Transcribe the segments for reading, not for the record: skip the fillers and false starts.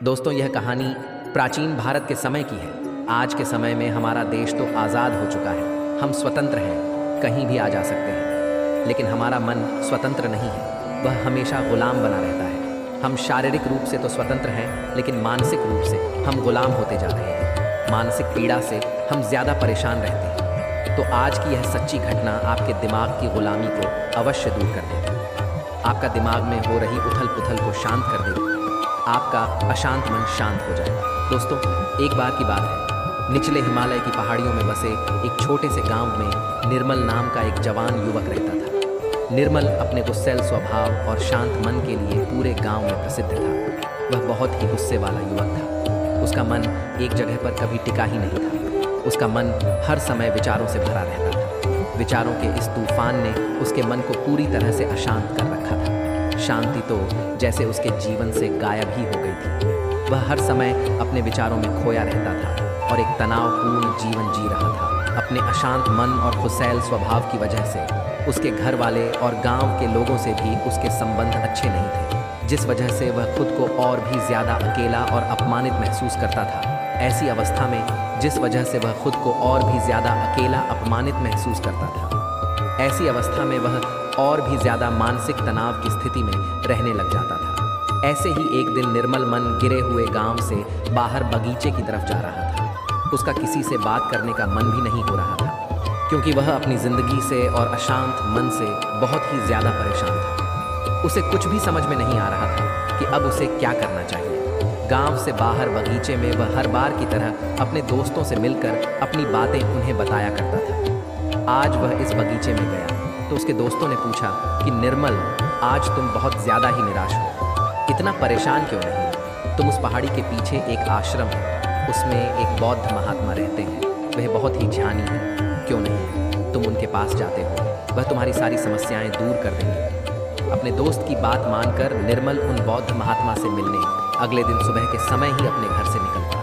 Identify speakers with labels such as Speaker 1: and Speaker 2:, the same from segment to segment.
Speaker 1: दोस्तों, यह कहानी प्राचीन भारत के समय की है। आज के समय में हमारा देश तो आज़ाद हो चुका है, हम स्वतंत्र हैं, कहीं भी आ जा सकते हैं। लेकिन हमारा मन स्वतंत्र नहीं है, वह हमेशा गुलाम बना रहता है। हम शारीरिक रूप से तो स्वतंत्र हैं, लेकिन मानसिक रूप से हम गुलाम होते जा रहे हैं। मानसिक पीड़ा से हम ज़्यादा परेशान रहते हैं। तो आज की यह सच्ची घटना आपके दिमाग की गुलामी को अवश्य दूर कर देगी। आपका दिमाग में हो रही उथल पुथल को शांत कर देगी। आपका अशांत मन शांत हो जाएगा। दोस्तों, एक बार की बात है, निचले हिमालय की पहाड़ियों में बसे एक छोटे से गांव में निर्मल नाम का एक जवान युवक रहता था। निर्मल अपने गुस्सैल स्वभाव और शांत मन के लिए पूरे गांव में प्रसिद्ध था। वह बहुत ही गुस्से वाला युवक था। उसका मन एक जगह पर कभी टिका ही नहीं था। उसका मन हर समय विचारों से भरा रहता था। विचारों के इस तूफान ने उसके मन को पूरी तरह से अशांत कर रखा था। शांति तो जैसे उसके जीवन से गायब ही हो गई थी। वह हर समय अपने विचारों में खोया रहता था और एक तनावपूर्ण जीवन जी रहा था। अपने अशांत मन और गुस्सैल स्वभाव की वजह से उसके घर वाले और गांव के लोगों से भी उसके संबंध अच्छे नहीं थे, जिस वजह से वह खुद को और भी ज़्यादा अकेला और अपमानित महसूस करता था। ऐसी अवस्था में जिस वजह से वह खुद को और भी ज़्यादा अकेला अपमानित महसूस करता था, ऐसी अवस्था में वह और भी ज़्यादा मानसिक तनाव की स्थिति में रहने लग जाता था। ऐसे ही एक दिन निर्मल मन गिरे हुए गांव से बाहर बगीचे की तरफ जा रहा था। उसका किसी से बात करने का मन भी नहीं हो रहा था, क्योंकि वह अपनी ज़िंदगी से और अशांत मन से बहुत ही ज़्यादा परेशान था। उसे कुछ भी समझ में नहीं आ रहा था कि अब उसे क्या करना चाहिए। गांव से बाहर बगीचे में वह हर बार की तरह अपने दोस्तों से मिलकर अपनी बातें उन्हें बताया करता था। आज वह इस बगीचे में गया तो उसके दोस्तों ने पूछा कि निर्मल, आज तुम बहुत ज़्यादा ही निराश हो, इतना परेशान क्यों नहीं? तुम उस पहाड़ी के पीछे एक आश्रम है, उसमें एक बौद्ध महात्मा रहते हैं, वह बहुत ही ज्ञानी है, क्यों नहीं तुम उनके पास जाते हो? वह तुम्हारी सारी समस्याएं दूर कर देंगे। अपने दोस्त की बात मानकर निर्मल उन बौद्ध महात्मा से मिलने अगले दिन सुबह के समय ही अपने घर से निकल पड़ा।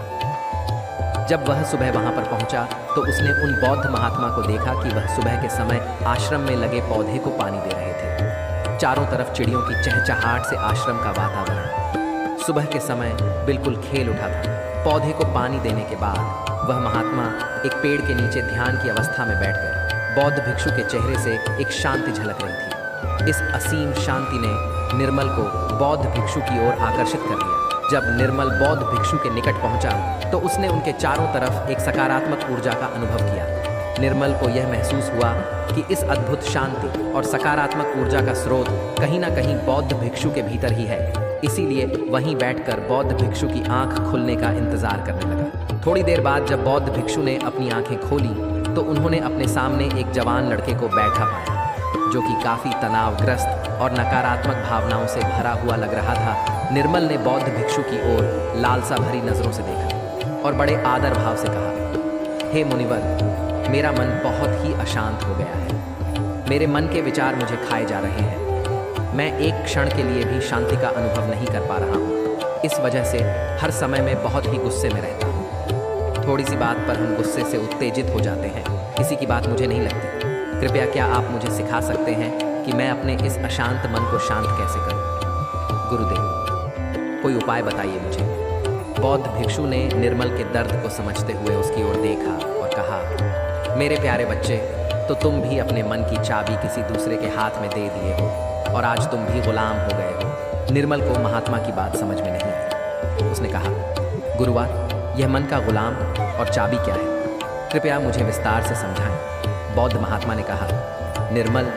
Speaker 1: जब वह सुबह वहां पर पहुंचा तो उसने उन बौद्ध महात्मा को देखा कि वह सुबह के समय आश्रम में लगे पौधे को पानी दे रहे थे। चारों तरफ चिड़ियों की चहचहाहट से आश्रम का वातावरण सुबह के समय बिल्कुल खेल उठा था। पौधे को पानी देने के बाद वह महात्मा एक पेड़ के नीचे ध्यान की अवस्था में बैठ गए। बौद्ध भिक्षु के चेहरे से एक शांति झलक रही थी। इस असीम शांति ने निर्मल को बौद्ध भिक्षु की ओर आकर्षित कर लिया। जब निर्मल बौद्ध भिक्षु के निकट पहुंचा तो उसने उनके चारों तरफ एक सकारात्मक ऊर्जा का अनुभव किया। निर्मल को यह महसूस हुआ कि इस अद्भुत शांति और सकारात्मक ऊर्जा का स्रोत कहीं ना कहीं बौद्ध भिक्षु के भीतर ही है। इसीलिए वहीं बैठकर बौद्ध भिक्षु की आंख खुलने का इंतजार करने लगा। थोड़ी देर बाद जब बौद्ध भिक्षु ने अपनी आंखें खोली तो उन्होंने अपने सामने एक जवान लड़के को बैठा पाया, जो कि काफ़ी तनावग्रस्त और नकारात्मक भावनाओं से भरा हुआ लग रहा था। निर्मल ने बौद्ध भिक्षु की ओर लालसा भरी नज़रों से देखा और बड़े आदर भाव से कहा, हे मुनिवर, मेरा मन बहुत ही अशांत हो गया है। मेरे मन के विचार मुझे खाए जा रहे हैं। मैं एक क्षण के लिए भी शांति का अनुभव नहीं कर पा रहा हूँ। इस वजह से हर समय मैं बहुत ही गुस्से में रहता हूँ। थोड़ी सी बात पर हम गुस्से से उत्तेजित हो जाते हैं। किसी की बात मुझे नहीं लगती। कृपया क्या आप मुझे सिखा सकते हैं कि मैं अपने इस अशांत मन को शांत कैसे करूं? गुरुदेव, कोई उपाय बताइए मुझे। बौद्ध भिक्षु ने निर्मल के दर्द को समझते हुए उसकी ओर देखा और कहा, मेरे प्यारे बच्चे, तो तुम भी अपने मन की चाबी किसी दूसरे के हाथ में दे दिए हो और आज तुम भी गुलाम हो गए हो। निर्मल को महात्मा की बात समझ में नहीं आई। उसने कहा, गुरुवार, यह मन का गुलाम और चाबी क्या है? कृपया मुझे विस्तार से समझाएं। बौद्ध महात्मा ने कहा, निर्मल,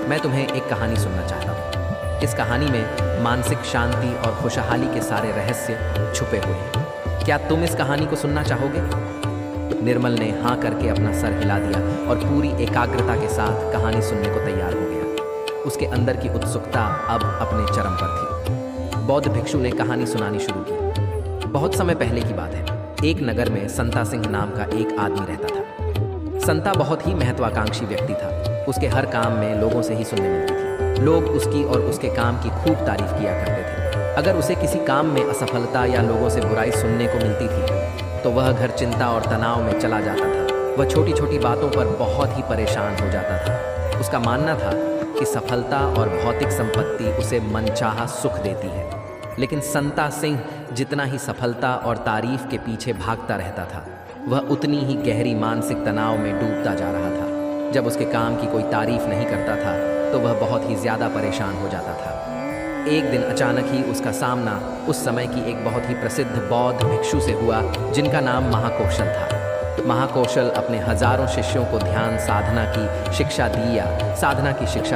Speaker 1: मैं तुम्हें एक कहानी सुनना चाहता हूँ। इस कहानी में मानसिक शांति और खुशहाली के सारे रहस्य छुपे हुए हैं। क्या तुम इस कहानी को सुनना चाहोगे? निर्मल ने हाँ करके अपना सर हिला दिया और पूरी एकाग्रता के साथ कहानी सुनने को तैयार हो गया। उसके अंदर की उत्सुकता अब अपने चरम पर थी। बौद्ध भिक्षु ने कहानी सुनानी शुरू की। बहुत समय पहले की बात है। एक नगर में संता सिंह नाम का एक आदमी रहता था। संता बहुत ही महत्वाकांक्षी व्यक्ति था। उसके हर काम में लोगों से ही सुनने मिलती थी। लोग उसकी और उसके काम की खूब तारीफ किया करते थे। अगर उसे किसी काम में असफलता या लोगों से बुराई सुनने को मिलती थी तो वह घर चिंता और तनाव में चला जाता था। वह छोटी छोटी बातों पर बहुत ही परेशान हो जाता था। उसका मानना था कि सफलता और भौतिक संपत्ति उसे मनचाहा सुख देती है, लेकिन संता सिंह जितना ही सफलता और तारीफ के पीछे भागता रहता था, वह उतनी ही गहरी मानसिक तनाव में डूबता जा रहा था। जब उसके काम की कोई तारीफ नहीं करता था तो वह बहुत ही ज़्यादा परेशान हो जाता था। एक दिन अचानक ही उसका सामना उस समय की एक बहुत ही प्रसिद्ध बौद्ध भिक्षु से हुआ जिनका नाम महाकौशल था। महाकौशल अपने हजारों शिष्यों को ध्यान साधना की शिक्षा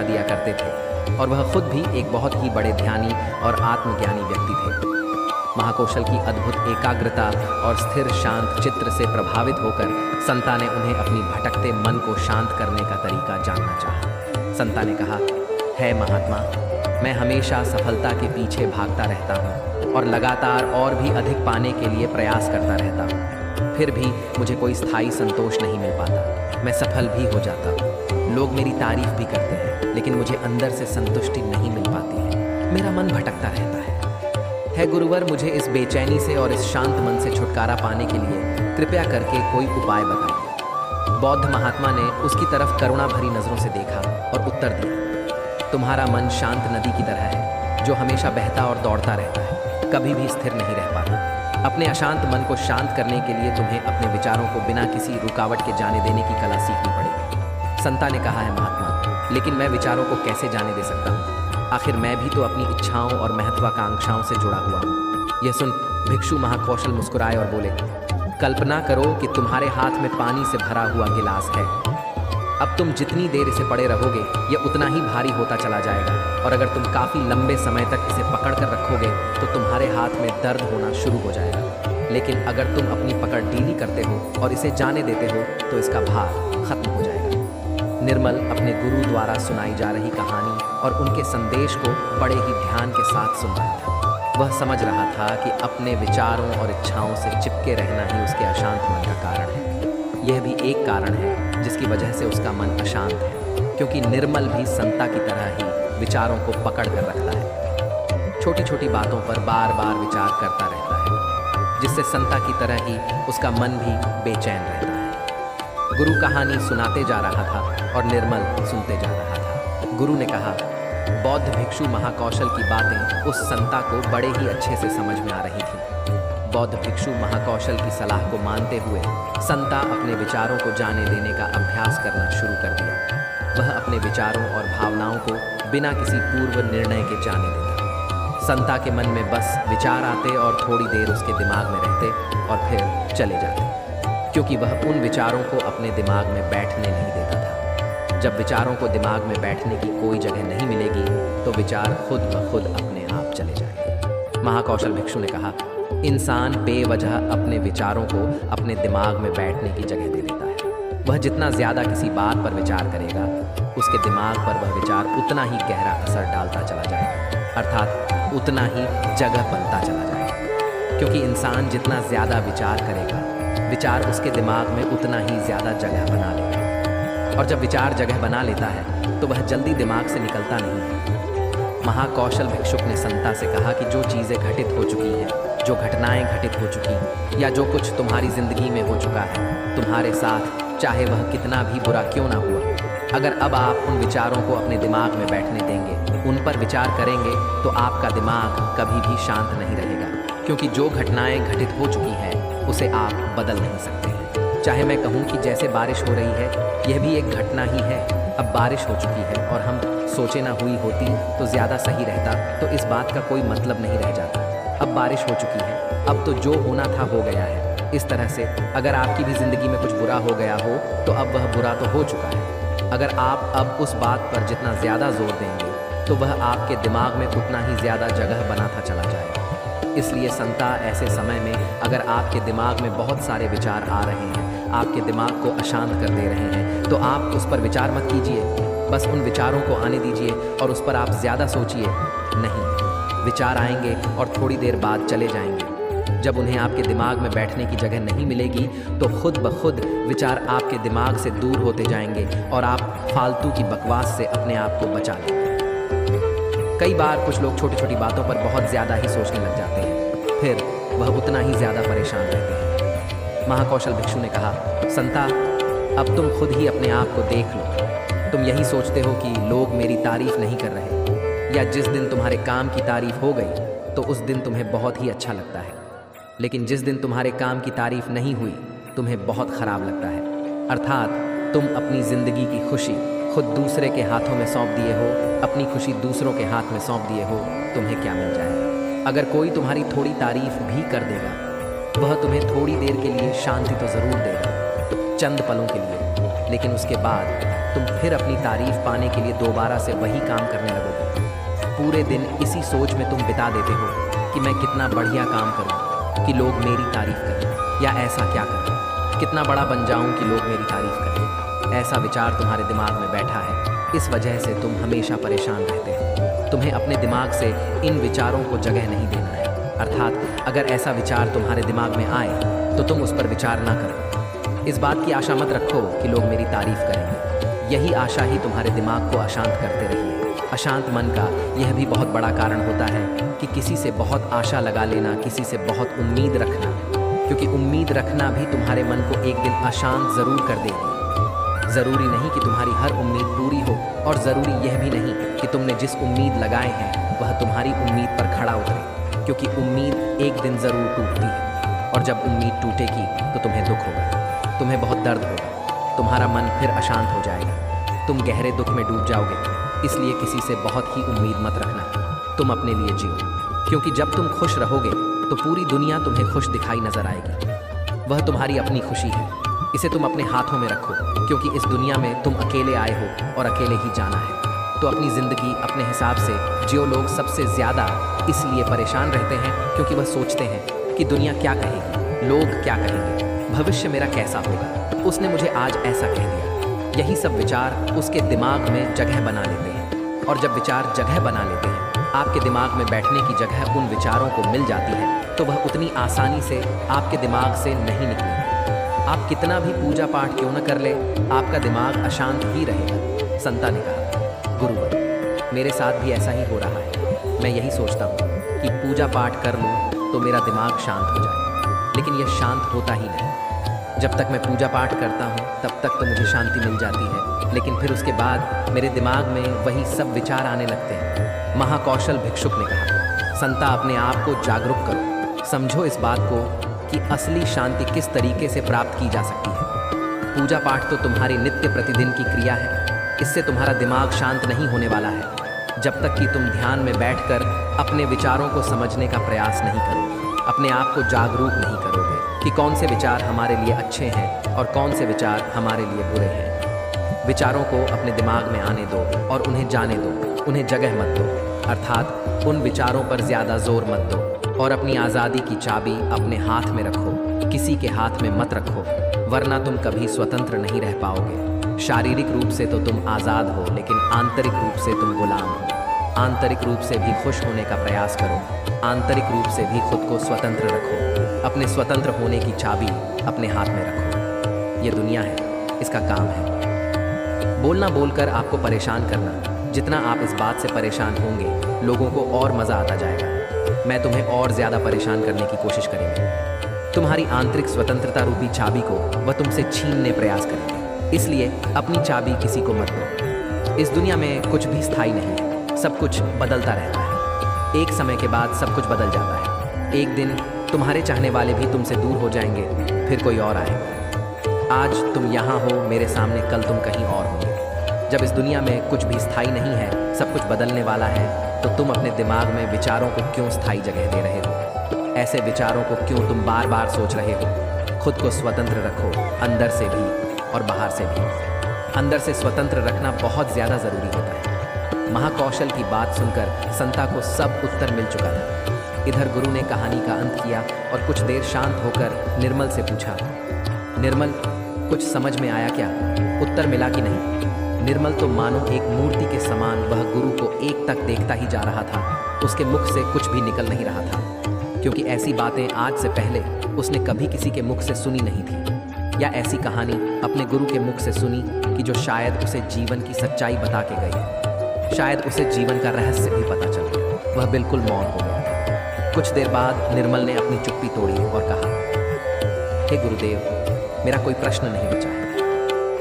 Speaker 1: दिया करते थे और वह खुद भी एक बहुत ही बड़े ध्यानी और आत्मज्ञानी व्यक्ति थे। महाकौशल की अद्भुत एकाग्रता और स्थिर शांत चित्र से प्रभावित होकर संता ने उन्हें अपनी भटकते मन को शांत करने का तरीका जानना चाहा। संता ने कहा, है महात्मा, मैं हमेशा सफलता के पीछे भागता रहता हूँ और लगातार और भी अधिक पाने के लिए प्रयास करता रहता हूँ। फिर भी मुझे कोई स्थायी संतोष नहीं मिल पाता। मैं सफल भी हो जाता हूँ, लोग मेरी तारीफ भी करते हैं, लेकिन मुझे अंदर से संतुष्टि नहीं मिल पाती है। मेरा मन भटकता रहता है। गुरुवर, मुझे इस बेचैनी से और इस शांत मन से छुटकारा पाने के लिए कृपया करके कोई उपाय बताइए। बौद्ध महात्मा ने उसकी तरफ करुणा भरी नज़रों से देखा और उत्तर दिया, तुम्हारा मन शांत नदी की तरह है जो हमेशा बहता और दौड़ता रहता है, कभी भी स्थिर नहीं रह पाता। अपने अशांत मन को शांत करने के लिए तुम्हें अपने विचारों को बिना किसी रुकावट के जाने देने की कला सीखनी पड़ेगी। संता ने कहा, है महात्मा, लेकिन मैं विचारों को कैसे जाने दे सकता हूँ? आखिर मैं भी तो अपनी इच्छाओं और महत्वाकांक्षाओं से जुड़ा हुआ हूँ। यह सुन भिक्षु महाकौशल मुस्कुराए और बोले, कल्पना करो कि तुम्हारे हाथ में पानी से भरा हुआ गिलास है। अब तुम जितनी देर इसे पड़े रहोगे यह उतना ही भारी होता चला जाएगा, और अगर तुम काफ़ी लंबे समय तक इसे पकड़ कर रखोगे तो तुम्हारे हाथ में दर्द होना शुरू हो जाएगा। लेकिन अगर तुम अपनी पकड़ ढीली करते हो और इसे जाने देते हो तो इसका भार खत्म हो जाएगा। निर्मल अपने गुरु द्वारा सुनाई जा रही कहानी और उनके संदेश को बड़े ही ध्यान के साथ सुन रहा था। वह समझ रहा था कि अपने विचारों और इच्छाओं से चिपके रहना ही उसके अशांत मन का कारण है। यह भी एक कारण है जिसकी वजह से उसका मन अशांत है, क्योंकि निर्मल भी संता की तरह ही विचारों को पकड़ कर रखता है। छोटी छोटी बातों पर बार बार विचार करता रहता है, जिससे संता की तरह ही उसका मन भी बेचैन रहता है। गुरु कहानी सुनाते जा रहा था और निर्मल सुनते जा रहा था। गुरु ने कहा, बौद्ध भिक्षु महाकौशल की बातें उस संता को बड़े ही अच्छे से समझ में आ रही थी। बौद्ध भिक्षु महाकौशल की सलाह को मानते हुए संता अपने विचारों को जाने देने का अभ्यास करना शुरू कर दिया। वह अपने विचारों और भावनाओं को बिना किसी पूर्व निर्णय के जाने देता। संता के मन में बस विचार आते और थोड़ी देर उसके दिमाग में रहते और फिर चले जाते, क्योंकि वह उन विचारों को अपने दिमाग में बैठने नहीं देता था। जब विचारों को दिमाग में बैठने की कोई जगह नहीं मिलेगी तो विचार खुद ब खुद अपने आप चले जाएंगे। महाकौशल भिक्षु ने कहा, इंसान बेवजह अपने विचारों को अपने दिमाग में बैठने की जगह दे देता है। वह जितना ज़्यादा किसी बात पर विचार करेगा, उसके दिमाग पर वह विचार उतना ही गहरा असर डालता चला जाएगा, अर्थात उतना ही जगह बनता चला जाएगा। क्योंकि इंसान जितना ज़्यादा विचार करेगा, विचार उसके दिमाग में उतना ही ज़्यादा जगह बना लेगा, और जब विचार जगह बना लेता है तो वह जल्दी दिमाग से निकलता नहीं है। महाकौशल भिक्षुक ने संता से कहा कि जो चीज़ें घटित हो चुकी हैं, जो घटनाएं घटित हो चुकी, या जो कुछ तुम्हारी ज़िंदगी में हो चुका है तुम्हारे साथ, चाहे वह कितना भी बुरा क्यों ना हुआ, अगर अब आप उन विचारों को अपने दिमाग में बैठने देंगे, उन पर विचार करेंगे, तो आपका दिमाग कभी भी शांत नहीं रहेगा। क्योंकि जो घटनाएं घटित हो चुकी हैं उसे आप बदल नहीं सकते। चाहे मैं कहूँ कि जैसे बारिश हो रही है, यह भी एक घटना ही है। अब बारिश हो चुकी है और हम सोचे ना हुई होती तो ज़्यादा सही रहता, तो इस बात का कोई मतलब नहीं रह जाता। अब बारिश हो चुकी है, अब तो जो होना था हो गया है। इस तरह से अगर आपकी भी ज़िंदगी में कुछ बुरा हो गया हो तो अब वह बुरा तो हो चुका है। अगर आप अब उस बात पर जितना ज़्यादा जोर देंगे तो वह आपके दिमाग में उतना ही ज़्यादा जगह बनाता चला जाएगा। इसलिए संता, ऐसे समय में अगर आपके दिमाग में बहुत सारे विचार आ रहे हैं, आपके दिमाग को अशांत कर दे रहे हैं, तो आप उस पर विचार मत कीजिए। बस उन विचारों को आने दीजिए और उस पर आप ज़्यादा सोचिए नहीं। विचार आएंगे और थोड़ी देर बाद चले जाएंगे। जब उन्हें आपके दिमाग में बैठने की जगह नहीं मिलेगी तो खुद ब खुद विचार आपके दिमाग से दूर होते जाएंगे और आप फालतू की बकवास से अपने आप को बचा लेंगे। कई बार कुछ लोग छोटी छोटी बातों पर बहुत ज़्यादा ही सोचने लग जाते हैं, फिर वह उतना ही ज़्यादा परेशान रहते हैं। महाकौशल भिक्षु ने कहा, संता, अब तुम खुद ही अपने आप को देख लो। तुम यही सोचते हो कि लोग मेरी तारीफ नहीं कर रहे, या जिस दिन तुम्हारे काम की तारीफ हो गई तो उस दिन तुम्हें बहुत ही अच्छा लगता है, लेकिन जिस दिन तुम्हारे काम की तारीफ नहीं हुई तुम्हें बहुत खराब लगता है। अर्थात तुम अपनी ज़िंदगी की खुशी खुद दूसरे के हाथों में सौंप दिए हो, अपनी खुशी दूसरों के हाथ में सौंप दिए हो, तुम्हें क्या मिल जाएगा? अगर कोई तुम्हारी थोड़ी तारीफ भी कर देगा, वह तुम्हें थोड़ी देर के लिए शांति तो ज़रूर देगा, चंद पलों के लिए, लेकिन उसके बाद तुम फिर अपनी तारीफ पाने के लिए दोबारा से वही काम करने लगोगे। पूरे दिन इसी सोच में तुम बिता देते हो कि मैं कितना बढ़िया काम करूं कि लोग मेरी तारीफ करें, या ऐसा क्या करूं, कितना बड़ा बन जाऊं कि लोग मेरी तारीफ करें। ऐसा विचार तुम्हारे दिमाग में बैठा है, इस वजह से तुम हमेशा परेशान रहते हो। तुम्हें अपने दिमाग से इन विचारों को जगह नहीं देना है। अर्थात अगर ऐसा विचार तुम्हारे दिमाग में आए तो तुम उस पर विचार ना करो। इस बात की आशा मत रखो कि लोग मेरी तारीफ करेंगे। यही आशा ही तुम्हारे दिमाग को अशांत करते रही है। अशांत मन का यह भी बहुत बड़ा कारण होता है कि किसी से बहुत आशा लगा लेना, किसी से बहुत उम्मीद रखना, क्योंकि उम्मीद रखना भी तुम्हारे मन को एक दिन अशांत ज़रूर कर देगी। ज़रूरी नहीं कि तुम्हारी हर उम्मीद पूरी हो, और ज़रूरी यह भी नहीं कि तुमने जिस उम्मीद लगाए हैं वह तुम्हारी उम्मीद पर खड़ा उतरे, क्योंकि उम्मीद एक दिन ज़रूर टूटती है, और जब उम्मीद टूटेगी तो तुम्हें दुख होगा, तुम्हें बहुत दर्द होगा, तुम्हारा मन फिर अशांत हो जाएगा, तुम गहरे दुख में डूब जाओगे। इसलिए किसी से बहुत ही उम्मीद मत रखना, तुम अपने लिए जियो, क्योंकि जब तुम खुश रहोगे तो पूरी दुनिया तुम्हें खुश दिखाई नजर आएगी। वह तुम्हारी अपनी खुशी है, इसे तुम अपने हाथों में रखो, क्योंकि इस दुनिया में तुम अकेले आए हो और अकेले ही जाना है। तो अपनी ज़िंदगी अपने हिसाब से जियो। लोग सबसे ज़्यादा इसलिए परेशान रहते हैं क्योंकि वह सोचते हैं कि दुनिया क्या कहेगी, लोग क्या कहेंगे, भविष्य मेरा कैसा होगा, उसने मुझे आज ऐसा कह दिया। यही सब विचार उसके दिमाग में जगह बना लेते हैं, और जब विचार जगह बना लेते हैं, आपके दिमाग में बैठने की जगह उन विचारों को मिल जाती है, तो वह उतनी आसानी से आपके दिमाग से नहीं निकलेंगे। आप कितना भी पूजा पाठ क्यों न कर ले, आपका दिमाग अशांत ही रहेगा। संता ने कहा, गुरुवर, मेरे साथ भी ऐसा ही हो रहा है। मैं यही सोचता हूँ कि पूजा पाठ कर लूँ तो मेरा दिमाग शांत हो जाए, लेकिन यह शांत होता ही नहीं। जब तक मैं पूजा पाठ करता हूँ तब तक तो मुझे शांति मिल जाती है, लेकिन फिर उसके बाद मेरे दिमाग में वही सब विचार आने लगते हैं। महाकौशल भिक्षुक ने कहा, संता, अपने आप को जागरूक करो, समझो इस बात को कि असली शांति किस तरीके से प्राप्त की जा सकती है। पूजा पाठ तो तुम्हारी नित्य प्रतिदिन की क्रिया है, इससे तुम्हारा दिमाग शांत नहीं होने वाला है जब तक कि तुम ध्यान में बैठकर अपने विचारों को समझने का प्रयास नहीं करोगे, अपने आप को जागरूक नहीं करोगे कि कौन से विचार हमारे लिए अच्छे हैं और कौन से विचार हमारे लिए बुरे हैं। विचारों को अपने दिमाग में आने दो और उन्हें जाने दो, उन्हें जगह मत दो, अर्थात उन विचारों पर ज़्यादा जोर मत दो, और अपनी आज़ादी की चाबी अपने हाथ में रखो, किसी के हाथ में मत रखो, वरना तुम कभी स्वतंत्र नहीं रह पाओगे। शारीरिक रूप से तो तुम आज़ाद हो, लेकिन आंतरिक रूप से तुम गुलाम हो। आंतरिक रूप से भी खुश होने का प्रयास करो, आंतरिक रूप से भी खुद को स्वतंत्र रखो, अपने स्वतंत्र होने की चाबी अपने हाथ में रखो। ये दुनिया है, इसका काम है बोलना, बोलकर आपको परेशान करना। जितना आप इस बात से परेशान होंगे, लोगों को और मज़ा आता जाएगा। मैं तुम्हें और ज़्यादा परेशान करने की कोशिश करेंगे। तुम्हारी आंतरिक स्वतंत्रता रूपी चाबी को वह तुमसे छीनने प्रयास करेंगे, इसलिए अपनी चाबी किसी को मत दो। इस दुनिया में कुछ भी स्थायी नहीं है, सब कुछ बदलता रहता है। एक समय के बाद सब कुछ बदल जाता है। एक दिन तुम्हारे चाहने वाले भी तुमसे दूर हो जाएंगे, फिर कोई और आएगा। आज तुम यहाँ हो मेरे सामने, कल तुम कहीं और होंगे। जब इस दुनिया में कुछ भी स्थायी नहीं है, सब कुछ बदलने वाला है, तो तुम अपने दिमाग में विचारों को क्यों स्थायी जगह दे रहे हो? ऐसे विचारों को क्यों तुम बार बार सोच रहे हो? खुद को स्वतंत्र रखो, अंदर से भी और बाहर से भी। अंदर से स्वतंत्र रखना बहुत ज़्यादा ज़रूरी होता है। महाकौशल की बात सुनकर संता को सब उत्तर मिल चुका था। इधर गुरु ने कहानी का अंत किया और कुछ देर शांत होकर निर्मल से पूछा, निर्मल, कुछ समझ में आया क्या? उत्तर मिला कि नहीं? निर्मल तो मानो एक मूर्ति के समान वह गुरु को एक तक देखता ही जा रहा था। उसके मुख से कुछ भी निकल नहीं रहा था, क्योंकि ऐसी बातें आज से पहले उसने कभी किसी के मुख से सुनी नहीं थी, या ऐसी कहानी अपने गुरु के मुख से सुनी कि जो शायद उसे जीवन की सच्चाई बता के गई। शायद उसे जीवन का रहस्य भी पता चल गया। वह बिल्कुल मौन हो गया था। कुछ देर बाद निर्मल ने अपनी चुप्पी तोड़ी और कहा, हे गुरुदेव, मेरा कोई प्रश्न नहीं बचा है।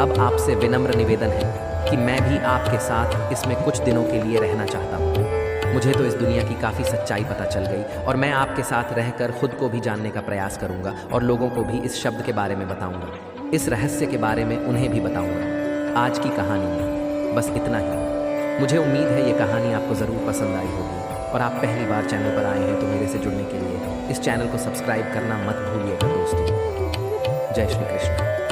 Speaker 1: अब आपसे विनम्र निवेदन है कि मैं भी आपके साथ इसमें कुछ दिनों के लिए रहना चाहता हूँ। मुझे तो इस दुनिया की काफ़ी सच्चाई पता चल गई और मैं आपके साथ रहकर खुद को भी जानने का प्रयास करूंगा और लोगों को भी इस शब्द के बारे में बताऊंगा, इस रहस्य के बारे में उन्हें भी बताऊंगा। आज की कहानी में बस इतना ही। मुझे उम्मीद है ये कहानी आपको ज़रूर पसंद आई होगी और आप पहली बार चैनल पर आए हैं तो मेरे से जुड़ने के लिए इस चैनल को सब्सक्राइब करना मत भूलिएगा दोस्तों। जय श्री कृष्ण।